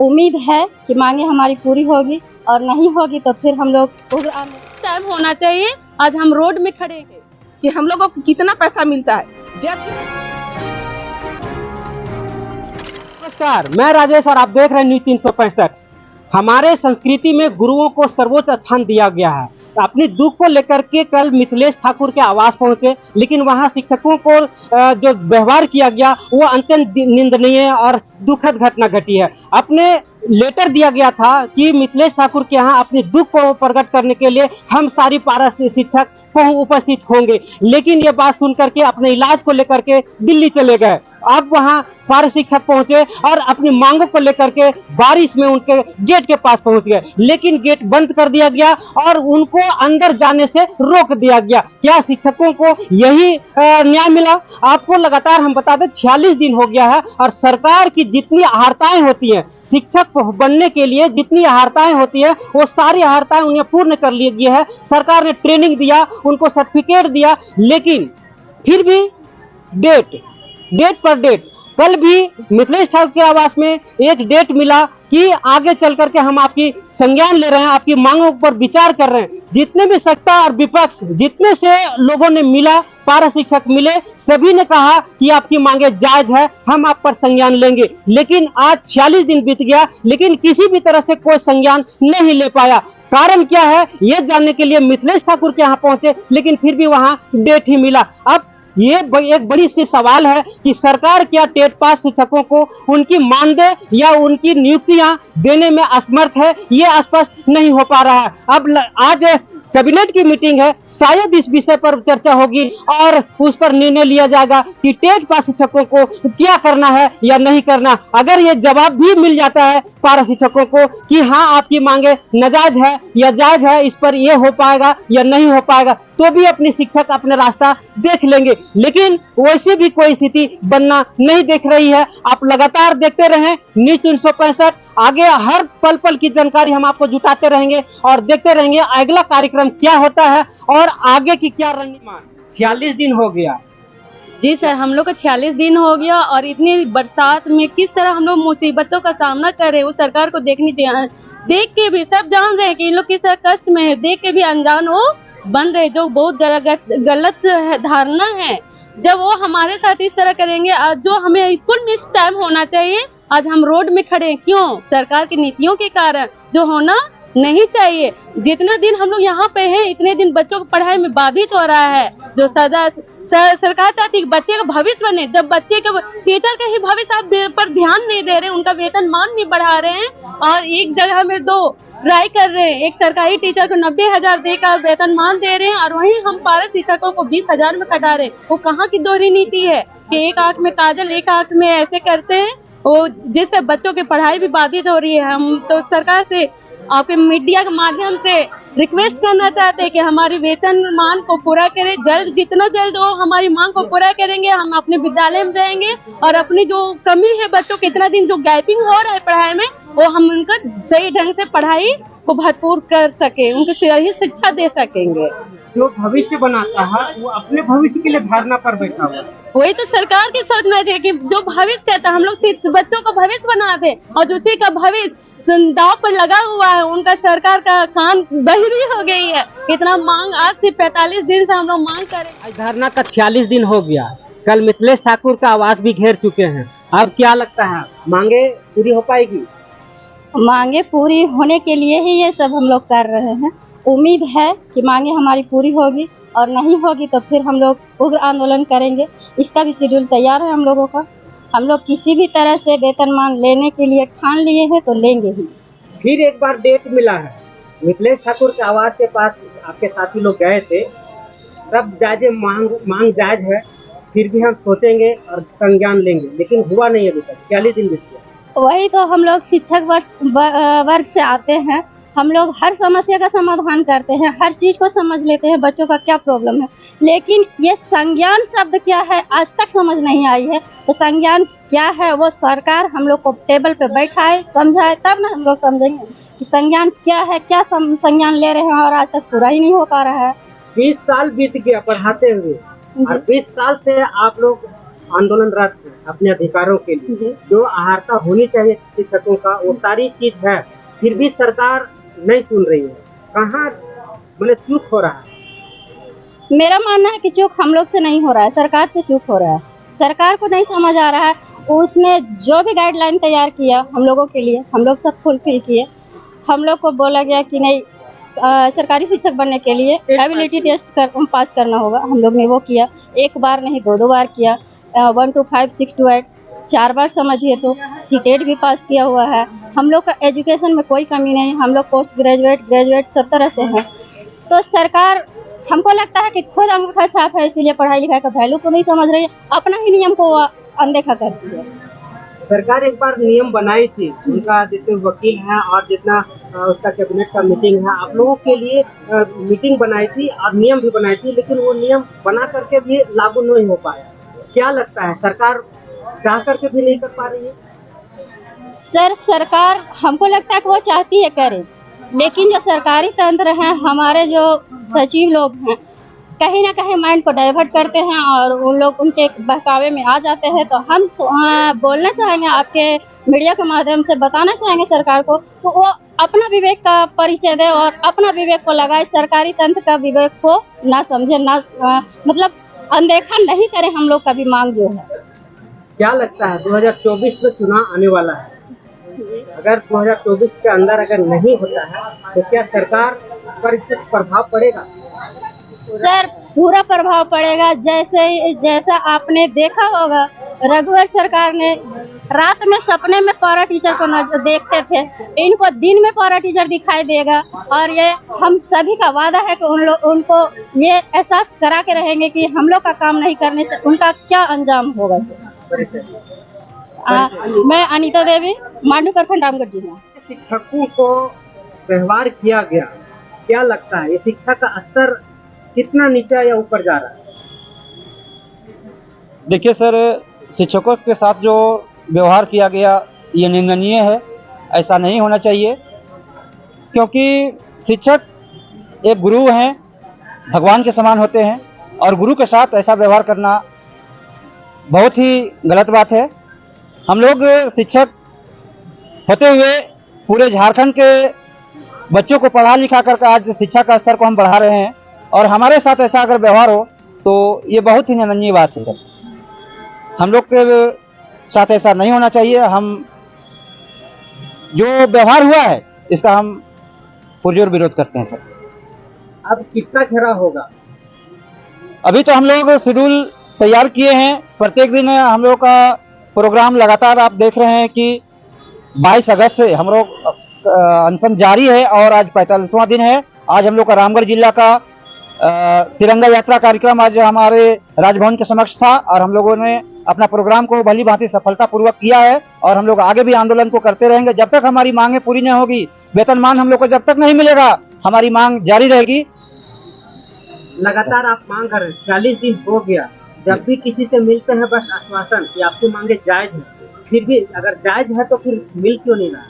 उम्मीद है कि मांगे हमारी पूरी होगी और नहीं होगी तो फिर हम लोग टाइम होना चाहिए। आज हम रोड में खड़े हैं कि हम लोगों को कितना पैसा मिलता है। नमस्कार, मैं राजेश और आप देख रहे हैं न्यूज़ 365। हमारे संस्कृति में गुरुओं को सर्वोच्च स्थान दिया गया है। अपनी दुख को लेकर के कल मिथिलेश ठाकुर के आवास पहुंचे, लेकिन वहां शिक्षकों को जो व्यवहार किया गया वो अत्यंत निंदनीय और दुखद घटना घटी है। अपने लेटर दिया गया था कि मिथिलेश ठाकुर के यहाँ अपने दुख को प्रकट करने के लिए हम सारी पारा शिक्षक उपस्थित होंगे, लेकिन ये बात सुनकर के अपने इलाज को लेकर के दिल्ली चले गए। अब वहां पारा शिक्षक पहुंचे और अपनी मांगों को लेकर के बारिश में उनके गेट के पास पहुंच गए, लेकिन गेट बंद कर दिया गया और उनको अंदर जाने से रोक दिया गया। क्या शिक्षकों को यही न्याय मिला? आपको लगातार हम बता दें 46 दिन हो गया है और सरकार की जितनी अहर्ताएं होती हैं शिक्षक बनने के लिए, जितनी अहर्ताएं होती है वो सारी अहर्ताएं उन्हें पूर्ण कर ली गई है। सरकार ने ट्रेनिंग दिया, उनको सर्टिफिकेट दिया, लेकिन फिर भी डेट पर डेट कल भी मिथिलेश ठाकुर के आवास में एक डेट मिला कि आगे चल करके हम आपकी संज्ञान ले रहे हैं, आपकी मांगों पर विचार कर रहे हैं। जितने भी सत्ता और विपक्ष, जितने से लोगों ने मिला, पारा शिक्षक मिले, सभी ने कहा कि आपकी मांगे जायज है, हम आप पर संज्ञान लेंगे। लेकिन आज 46 दिन बीत गया, लेकिन किसी भी तरह से कोई संज्ञान नहीं ले पाया। कारण क्या है ये जानने के लिए मिथिलेश ठाकुर के यहाँ पहुंचे, लेकिन फिर भी वहां डेट ही मिला। अब ये एक बड़ी सी सवाल है कि सरकार क्या टेट पास शिक्षकों को उनकी मानदेय या उनकी नियुक्तियां देने में असमर्थ है, ये स्पष्ट नहीं हो पा रहा है। अब आज कैबिनेट की मीटिंग है, शायद इस विषय पर चर्चा होगी और उस पर निर्णय लिया जाएगा कि टेट पास शिक्षकों को क्या करना है या नहीं करना। अगर ये जवाब भी मिल जाता है पारा शिक्षकों को कि हाँ आपकी मांगे नाजायज है या जायज है, इस पर ये हो पाएगा या नहीं हो पाएगा, तो भी अपने शिक्षक अपना रास्ता देख लेंगे। लेकिन वैसे भी कोई स्थिति बनना नहीं देख रही है। आप लगातार देखते रहें न्यूज़ 365, आगे हर पल पल की जानकारी हम आपको जुटाते रहेंगे और देखते रहेंगे अगला कार्यक्रम क्या होता है और आगे की क्या रणनीति। 46 दिन हो गया जी सर, हम लोग को 46 दिन हो गया और इतनी बरसात में किस तरह हम लोग मुसीबतों का सामना कर रहे हैं वो सरकार को देखनी चाहिए। देख के भी सब जान रहे हैं कि इन लोग किस तरह कष्ट में है, देख के भी अनजान वो बन रहे, जो बहुत गलत धारणा है। जब वो हमारे साथ इस तरह करेंगे, जो हमें स्कूल में इस टाइम होना चाहिए, आज हम रोड में खड़े हैं। क्यों? सरकार की नीतियों के कारण, जो होना नहीं चाहिए। जितना दिन हम लोग यहाँ पे हैं, इतने दिन बच्चों को पढ़ाई में बाधित हो रहा है। जो सदा सरकार चाहती है बच्चे का भविष्य बने, जब बच्चे का टीचर का ही भविष्य आप पर ध्यान नहीं दे रहे, उनका वेतन मान नहीं बढ़ा रहे हैं और एक जगह में दो राय कर रहे हैं। एक सरकारी टीचर को 90,000 देकर वेतन मान दे रहे हैं और वहीं हम पारा शिक्षकों को 20,000 में कटा रहे हैं। वो कहाँ की दोहरी नीति है कि एक आंख में काजल एक आंख में ऐसे करते हैं, वो जिससे बच्चों की पढ़ाई भी बाधित हो रही है। हम तो सरकार से आपके मीडिया के माध्यम से रिक्वेस्ट करना चाहते हैं कि हमारी वेतन मान को पूरा करें, जल्द, जितना जल्द वो हमारी मांग को पूरा करेंगे, हम अपने विद्यालय में जाएंगे और अपनी जो कमी है बच्चों के इतना दिन जो गैपिंग हो रहा है पढ़ाई में, वो हम उनका सही ढंग से पढ़ाई को भरपूर कर सके, उनको सही शिक्षा दे सकेंगे। जो भविष्य बनाता है वो अपने भविष्य के लिए धारणा पर बैठा हुआ है। वही तो सरकार की सोचना चाहिए कि जो भविष्य कहता है हम लोग बच्चों का भविष्य बना दे, और उसी का भविष्य दांव पर लगा हुआ है। उनका सरकार का कान बहिरी हो गई है। इतना मांग, आज से 45 दिन से हम लोग मांग करें। धरना का 46 दिन हो गया, कल मिथिलेश ठाकुर का आवास भी घेर चुके हैं। अब क्या लगता है मांगे पूरी हो पाएगी? मांगे पूरी होने के लिए ही ये सब हम लोग कर रहे हैं। उम्मीद है कि मांगे हमारी पूरी होगी और नहीं होगी तो फिर हम लोग उग्र आंदोलन करेंगे। इसका भी शेड्यूल तैयार है हम लोगों का। हम लोग किसी भी तरह से वेतनमान लेने के लिए ठान लिए हैं तो लेंगे ही। फिर एक बार डेट मिला है, मिथिलेश ठाकुर के आवास के पास आपके साथी लोग गए थे, सब जायज मांग जायज है, फिर भी हम सोचेंगे और संज्ञान लेंगे, लेकिन हुआ नहीं अभी तक। 46 दिन बीत गया। वही तो, हम लोग शिक्षक वर्ग से आते हैं, हम लोग हर समस्या का समाधान करते हैं, हर चीज़ को समझ लेते हैं बच्चों का क्या प्रॉब्लम है, लेकिन ये संज्ञान शब्द क्या है आज तक समझ नहीं आई है। तो संज्ञान क्या है वो सरकार हम लोग को टेबल पे बैठाए, समझाए, तब ना हम लोग समझेंगे कि संज्ञान क्या है, क्या संज्ञान ले रहे हैं और आज तक पूरा ही नहीं हो पा रहा है। 20 साल बीत गया पढ़ाते हुए और 20 साल से आप लोग आंदोलनरत हैं अपने अधिकारों के लिए, जी। जो अहर्ता होनी चाहिए शिक्षकों का, वो सारी चीज है, फिर भी सरकार नहीं सुन रही है। कहाँ मतलब चूक हो रहा है? मेरा मानना है कि चूक हम लोग से नहीं हो रहा है, सरकार से चूक हो रहा है। सरकार को नहीं समझ आ रहा है, उसने जो भी गाइडलाइन तैयार किया हम लोगों के लिए, हम लोग सब फुलफिल किए। हम लोग को बोला गया कि नहीं सरकारी शिक्षक बनने के लिए एबिलिटी टेस्ट पास करना होगा, हम लोग ने वो किया। एक बार नहीं, दो बार किया। 1 to 5, 6 to 8 4 बार समझिए तो सीटेट भी पास किया हुआ है। हम लोग का एजुकेशन में कोई कमी नहीं, हम लोग पोस्ट ग्रेजुएट, ग्रेजुएट सब तरह से हैं। तो सरकार, हमको लगता है कि खुद अंगूठा छाप है, इसीलिए पढ़ाई लिखाई का वैल्यू को नहीं समझ रही है, अपना ही नियम को अनदेखा करती है। सरकार एक बार नियम बनाई थी, उनका जितने वकील हैं और जितना उसका कैबिनेट का मीटिंग है, आप लोगों के लिए मीटिंग बनाई थी और नियम भी बनाई थी, लेकिन वो नियम बना करके भी लागू नहीं हो पाया। क्या लगता है सरकार चाह करके भी नहीं कर पा रही है? सर, सरकार हमको लगता है कि वो चाहती है करे, लेकिन जो सरकारी तंत्र है, हमारे जो सचिव लोग हैं, कहीं ना कहीं माइंड को डाइवर्ट करते हैं और उन लोग उनके बहकावे में आ जाते हैं। तो हम बोलना चाहेंगे, आपके मीडिया के माध्यम से बताना चाहेंगे सरकार को, तो वो अपना विवेक का परिचय दे और अपना विवेक को लगाए, सरकारी तंत्र का विवेक को ना समझे, ना मतलब अनदेखा नहीं करे हम लोग का भी मांग जो है। क्या लगता है 2024 में चुनाव आने वाला है, अगर 2024 के अंदर अगर नहीं होता है तो क्या सरकार पर कुछ प्रभाव पड़ेगा? सर, पूरा प्रभाव पड़ेगा। जैसा आपने देखा होगा, रघुवर सरकार ने रात में सपने में पारा टीचर को देखते थे, इनको दिन में पारा टीचर दिखाई देगा। और ये हम सभी का वादा है कि उनको ये एहसास करा के रहेंगे कि हम लोग का काम नहीं करने से उनका क्या अंजाम होगा। मैं अनीता देवी, मांडू प्रखंड, रामगढ़ जिला। शिक्षकों को व्यवहार किया गया, क्या लगता है ये शिक्षा का स्तर कितना नीचे या ऊपर जा रहा है? देखिए सर, शिक्षकों के साथ जो व्यवहार किया गया ये निंदनीय है, ऐसा नहीं होना चाहिए, क्योंकि शिक्षक एक गुरु हैं, भगवान के समान होते हैं, और गुरु के साथ ऐसा व्यवहार करना बहुत ही गलत बात है। हम लोग शिक्षक होते हुए पूरे झारखंड के बच्चों को पढ़ा लिखा करके आज शिक्षा का स्तर को हम बढ़ा रहे हैं, और हमारे साथ ऐसा अगर व्यवहार हो तो ये बहुत ही निंदनीय बात है सर। हम लोग के साथ ऐसा नहीं होना चाहिए। हम जो व्यवहार हुआ है इसका हम पुरजोर विरोध करते हैं सर। अब किसका घेराव होगा? अभी तो हम लोग शेड्यूल तैयार किए हैं, प्रत्येक दिन हम लोग का प्रोग्राम लगातार आप देख रहे हैं कि 22 अगस्त से हम लोग अनशन जारी है और आज 45वां दिन है। आज हम लोग का रामगढ़ जिला का तिरंगा यात्रा कार्यक्रम आज हमारे राजभवन के समक्ष था, और हम लोगों ने अपना प्रोग्राम को भली भांति सफलतापूर्वक किया है, और हम लोग आगे भी आंदोलन को करते रहेंगे जब तक हमारी मांगें पूरी नहीं होगी। वेतनमान हम लोग को जब तक नहीं मिलेगा, हमारी मांग जारी रहेगी। लगातार आप मांग कर रहे हैं, 40 दिन हो गया, जब भी किसी से मिलते हैं बस आश्वासन कि आपकी मांगे जायज है, फिर भी अगर जायज है तो फिर मिल क्यों नहीं रहा?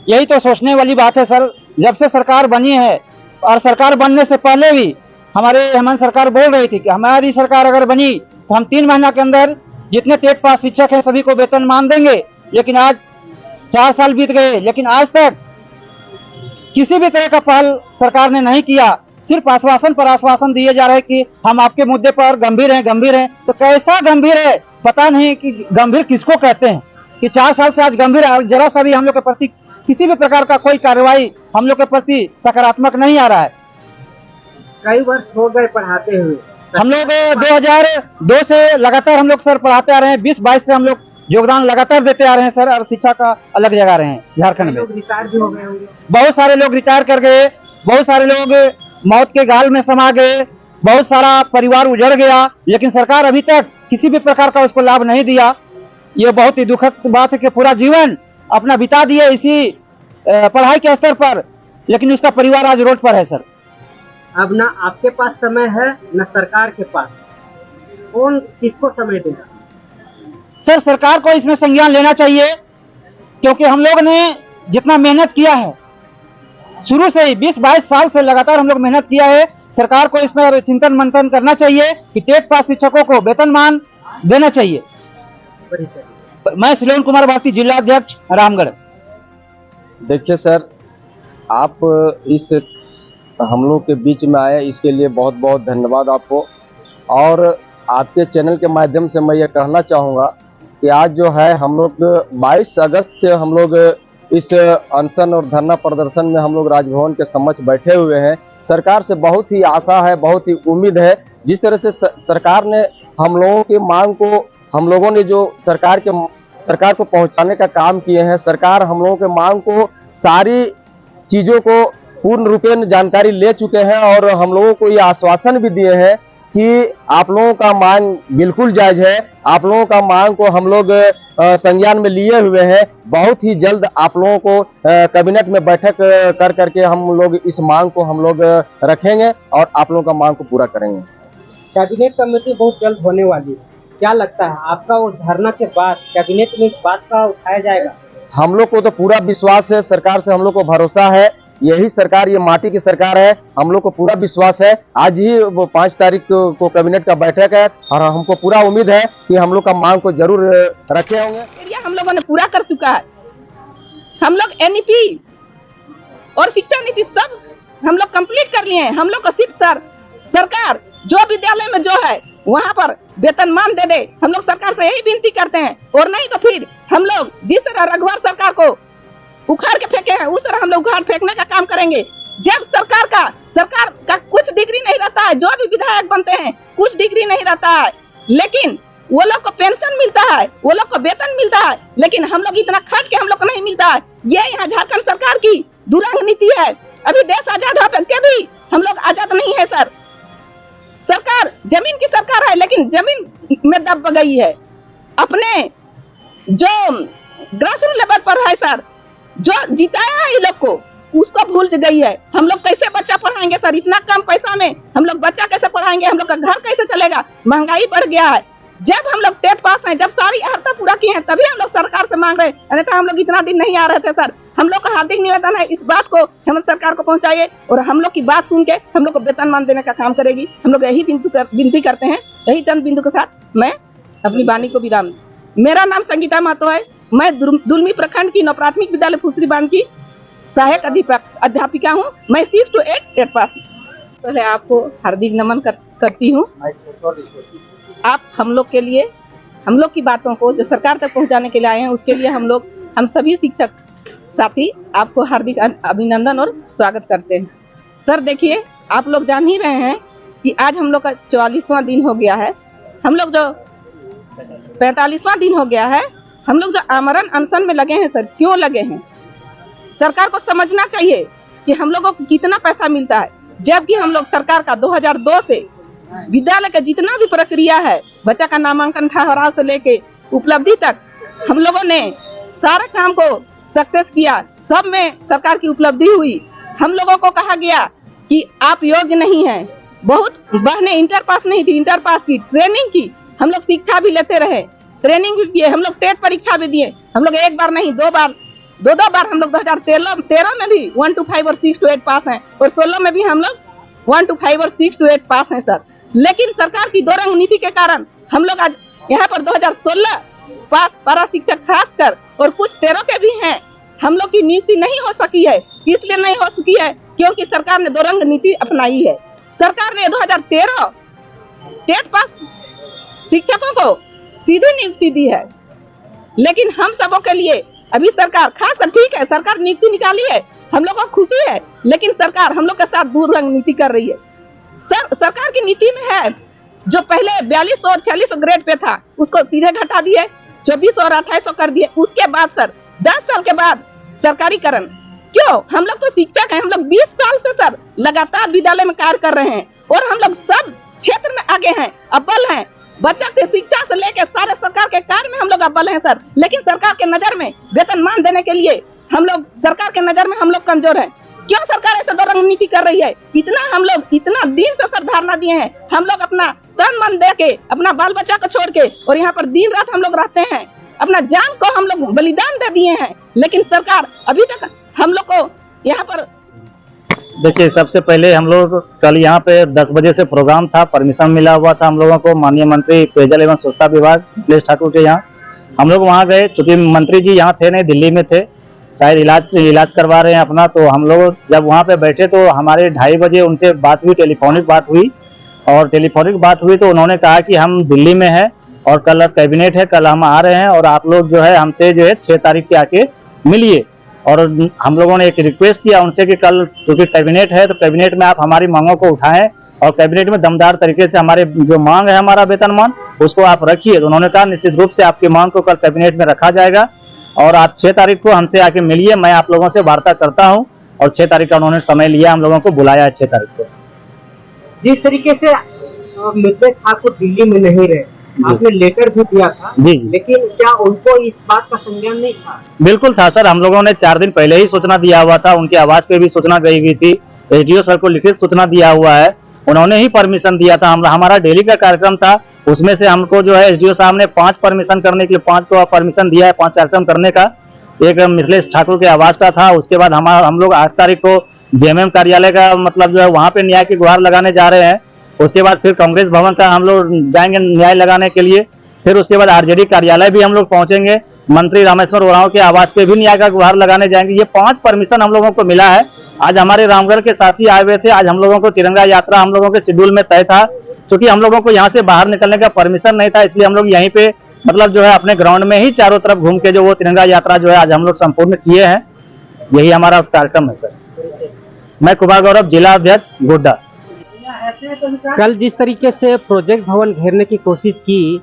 यही तो सोचने वाली बात है सर। जब से सरकार बनी है, और सरकार बनने से पहले भी हमारे हेमंत सरकार बोल रही थी कि हमारी सरकार अगर बनी तो हम 3 महीना के अंदर जितने टेट पास शिक्षक हैं सभी को वेतनमान देंगे, लेकिन आज 4 साल बीत गए, लेकिन आज तक किसी भी तरह का पहल सरकार ने नहीं किया। सिर्फ आश्वासन पर आश्वासन दिए जा रहे हैं कि हम आपके मुद्दे पर गंभीर हैं। तो कैसा गंभीर है, पता नहीं कि गंभीर किसको कहते हैं, कि 4 साल से आज गंभीर है, जरा सा भी हम लोग के प्रति किसी भी प्रकार का कोई कार्रवाई हम लोग के प्रति सकारात्मक नहीं आ रहा है। कई वर्ष हो गए पढ़ाते हुए, हम लोग 2002 से लगातार हम लोग सर पढ़ाते आ रहे हैं, 20-22 से हम लोग योगदान लगातार देते आ रहे हैं सर, और शिक्षा का अलग जगह रहे हैं झारखंड में। रिटायर भी हो गए होंगे, बहुत सारे लोग रिटायर कर गए, बहुत सारे लोग मौत के गाल में समा गए, बहुत सारा परिवार उजड़ गया, लेकिन सरकार अभी तक किसी भी प्रकार का उसको लाभ नहीं दिया। ये बहुत ही दुखद बात है कि पूरा जीवन अपना बिता दिए इसी पढ़ाई के स्तर पर, लेकिन उसका परिवार आज रोड पर है सर। अब ना आपके पास समय है न सरकार के पास, कौन किसको समय देगा? सर, सरकार को इसमें संज्ञान लेना चाहिए, क्योंकि हम लोग ने जितना मेहनत किया है शुरू से ही 20-22 साल से लगातार हम लोग मेहनत किया है। सरकार को इसमें चिंतन मंथन करना चाहिए कि टेट पास शिक्षकों को वेतनमान देना चाहिए। परिचय। मैं श्रवण कुमार भारती, जिला अध्यक्ष रामगढ़। देखिए सर, आप इस हम लोग के बीच में आए इसके लिए बहुत बहुत धन्यवाद आपको। और आपके चैनल के माध्यम से मैं ये कहना चाहूँगा कि आज जो है हम लोग 22 अगस्त से हम लोग इस अनशन और धरना प्रदर्शन में हम लोग राजभवन के समक्ष बैठे हुए हैं। सरकार से बहुत ही आशा है, बहुत ही उम्मीद है। जिस तरह से सरकार ने हम लोगों की मांग को, हम लोगों ने जो सरकार को पहुंचाने का काम किए हैं, सरकार हम लोगों के मांग को, सारी चीज़ों को पूर्ण रूपेण जानकारी ले चुके हैं और हम लोगों को ये आश्वासन भी दिए हैं कि आप लोगों का मांग बिल्कुल जायज है। आप लोगों का मांग को हम लोग संज्ञान में लिए हुए हैं। बहुत ही जल्द आप लोगों को कैबिनेट में बैठक कर करके हम लोग इस मांग को हम लोग रखेंगे और आप लोगों का मांग को पूरा करेंगे। कैबिनेट कमेटी बहुत जल्द होने वाली है, क्या लगता है आपका वो धरना के बाद कैबिनेट में इस बात का उठाया जाएगा? हम लोग को तो पूरा विश्वास है, सरकार से हम लोग को भरोसा है। यही सरकार, ये माटी की सरकार है, हम लोग को पूरा विश्वास है। आज ही वो 5 तारीख को कैबिनेट का बैठक है और हमको पूरा उम्मीद है कि हम लोग का मांग को जरूर रखे होंगे। एरिया हम लोगों ने पूरा कर चुका है। हम लोग एनईपी और शिक्षा नीति सब हम लोग कंप्लीट कर लिए हैं। हम लोग को सिर्फ सरकार जो विद्यालय में जो है वहाँ पर वेतनमान दे दे, हम लोग सरकार से यही विनती करते हैं। और नहीं तो फिर हम लोग जिस तरह रघुवर सरकार को उखाड़ के फेंके हैं, उस तरह हम लोग उखाड़ फेंकने का काम करेंगे। जब सरकार का कुछ डिग्री नहीं रहता है, जो भी विधायक बनते हैं कुछ डिग्री नहीं रहता है, लेकिन वो लोग को पेंशन मिलता है, वो लोग को वेतन मिलता है, लेकिन हम लोग इतना खट के हम लोग को नहीं मिलता है। ये यहाँ झारखंड सरकार की दुरंग नीति है। अभी देश आजाद हो के भी हम लोग आजाद नहीं है सर। सरकार जमीन की सरकार है, लेकिन जमीन में दब गई है। अपने जो ग्रास रूट लेवल पर है सर, जो जिताया है ये लोग को, उसको भूल गई है। हम लोग कैसे बच्चा पढ़ाएंगे सर? इतना कम पैसा में हम लोग बच्चा कैसे पढ़ाएंगे? हम लोग का घर कैसे चलेगा? महंगाई बढ़ गया है। जब हम लोग टेट पास हैं, जब सारी अर्हता पूरा किए हैं, तभी हम लोग सरकार से मांग रहे हैं, अन्यथा हम लोग इतना दिन नहीं आ रहे थे सर। हम लोग का हार्दिक निवेदन है, इस बात को हम सरकार को पहुंचाइए और हम लोग की बात सुन के हम लोग को वेतनमान देने का काम करेगी। हम लोग यही विनती करते हैं। यही चंद बिंदु के साथ मैं अपनी वाणी को विराम। मेरा नाम संगीता महतो है। मैं दुलमी प्रखंड की नव प्राथमिक विद्यालय फुसरी बांध की सहायक अध्यापिका हूँ। मैं 6 to 8 टेट पास। पहले आपको हार्दिक नमन करती हूँ। आप हम लोग के लिए, हम लोग की बातों को जो सरकार तक पहुंचाने के लिए आए हैं, उसके लिए हम सभी शिक्षक साथी आपको हार्दिक अभिनंदन और स्वागत करते हैं। सर देखिए, आप लोग जान ही रहे हैं कि आज हम लोग का 44वां दिन हो गया है। हम लोग जो 45वां दिन हो गया है, हम लोग जो आमरण अनशन में लगे हैं सर। क्यों लगे हैं? सरकार को समझना चाहिए कि हम लोगों को कितना पैसा मिलता है, जबकि हम लोग सरकार का 2002 से विद्यालय का जितना भी प्रक्रिया है, बच्चा का नामांकन ठहराव से लेके उपलब्धि तक, हम लोगों ने सारा काम को सक्सेस किया। सब में सरकार की उपलब्धि हुई। हम लोगों को कहा गया कि आप योग्य नहीं हैं। बहुत बहने इंटर पास नहीं थी, इंटर पास की, ट्रेनिंग की, हम लोग शिक्षा भी लेते रहे, ट्रेनिंग भी किए, हम लोग टेट परीक्षा भी दिए। हम लोग एक बार नहीं, दो बार हम लोग 2013 में भी 1 to 5 और 6 to 8 पास हैं, और 16 में भी हम लोग 1 to 5 और 6 to 8 पास हैं सर। लेकिन सरकार की दोरंग नीति के कारण हम लोग आज यहाँ पर 2016 पास पारा शिक्षक खासकर और कुछ 13 के भी हैं, हम लोग की नियुक्ति नहीं हो सकी है। इसलिए नहीं हो सकी है क्योंकि सरकार ने दोरंग नीति अपनाई है। सरकार ने 2013 टेट पास शिक्षकों को सीधी नियुक्ति दी है, लेकिन हम सबों के लिए अभी सरकार खासकर, ठीक है सरकार नियुक्ति निकाली है, हम लोग को खुशी है, लेकिन सरकार हम लोग के साथ दुरंग नीति कर रही है। सरकार की नीति में है जो पहले 4200 और 4600 ग्रेड पे था, उसको सीधे घटा दिए, 2400 और 2800 कर दिए। उसके बाद सर 10 साल के बाद सरकारीकरण। क्यों? हम लोग तो शिक्षक हैं, हम लोग 20 साल से सर लगातार विद्यालय में कार्य कर रहे हैं और हम लोग सब क्षेत्र में आगे हैं, अव्वल हैं। बच्चा के शिक्षा से लेकर सारे सरकार के कार्य में हम लोग अव्वल हैं सर। लेकिन सरकार के नजर में वेतनमान देने के लिए हम लोग, सरकार के नजर में हम लोग कमजोर हैं। क्यों सरकार ऐसे दोरंग नीति कर रही है? हम लोग इतना दिन से सर धरना दिए हैं, हम लोग अपना तन मन दे के, अपना बाल बच्चा को छोड़ के, और यहाँ पर दिन रात हम लोग रहते हैं, अपना जान को हम लोग बलिदान दे दिए हैं, लेकिन सरकार अभी तक हम लोग को यहाँ पर। देखिए, सबसे पहले हम लोग कल यहाँ पे 10 बजे से प्रोग्राम था, परमिशन मिला हुआ था हम लोगों को माननीय मंत्री पेयजल एवं स्वच्छता विभाग नीलेश ठाकुर के यहाँ, हम लोग वहाँ गए, चूंकि मंत्री जी यहाँ थे नहीं, दिल्ली में थे, शायद इलाज करवा रहे हैं अपना। तो हम लोग जब वहाँ पे बैठे तो हमारे 2:30 बजे उनसे बात हुई, टेलीफोनिक बात हुई। और टेलीफोनिक बात हुई तो उन्होंने कहा कि हम दिल्ली में हैं और कल कैबिनेट है, कल हम आ रहे हैं और आप लोग जो है हमसे जो है 6 तारीख के आके मिलिए। और हम लोगों ने एक रिक्वेस्ट किया उनसे कि कल क्योंकि कैबिनेट है तो कैबिनेट में आप हमारी मांगों को उठाएं और कैबिनेट में दमदार तरीके से हमारे जो मांग है हमारा वेतनमान उसको आप रखिए। तो उन्होंने कहा निश्चित रूप से आपकी मांग को कल कैबिनेट में रखा जाएगा और आप 6 तारीख को हमसे आके मिलिए, मैं आप लोगों से वार्ता करता हूं। और 6 तारीख का उन्होंने समय लिया, हम लोगों को बुलाया है 6 तारीख को। जिस तरीके से मिथिलेश ठाकुर दिल्ली में नहीं रहे, आपने लेटर भी दिया था जी, लेकिन क्या उनको इस बात का संज्ञान नहीं था? बिल्कुल था सर, हम लोगों ने 4 दिन पहले ही सूचना दिया हुआ था, उनके आवास पे भी सूचना गई हुई थी, एसडीओ सर को लिखित सूचना दिया हुआ है, उन्होंने ही परमिशन दिया था। हमारा डेली का कार्यक्रम था, उसमें से हमको जो है एसडीओ साहब ने 5 परमिशन करने के लिए 5 को परमिशन दिया है, 5 कार्यक्रम करने का। एक मिथिलेश ठाकुर के आवास का था, उसके बाद हम लोग 8 तारीख को जेएमएम कार्यालय का मतलब जो है वहाँ पे न्याय की गुहार लगाने जा रहे हैं। उसके बाद फिर कांग्रेस भवन का हम लोग जाएंगे न्याय लगाने के लिए। फिर उसके बाद आरजेडी कार्यालय भी हम लोग पहुंचेंगे, मंत्री रामेश्वर उरांव के आवास पे भी न्याय का गुहार लगाने जाएंगे। ये 5 परमिशन हम लोगों को मिला है। आज हमारे रामगढ़ के साथी आए हुए थे, आज हम लोगों को तिरंगा यात्रा हम लोगों के शेड्यूल में तय था, क्योंकि हम लोगों को यहाँ से बाहर निकलने का परमिशन नहीं था, इसलिए हम लोग यहीं पे मतलब जो है अपने ग्राउंड में ही चारों तरफ घूम के जो वो तिरंगा यात्रा जो है आज हम लोग संपूर्ण किए हैं। यही हमारा कार्यक्रम है सर। मैं कुमार गौरव, जिला अध्यक्ष गोड्डा। कल जिस तरीके से प्रोजेक्ट भवन घेरने की कोशिश की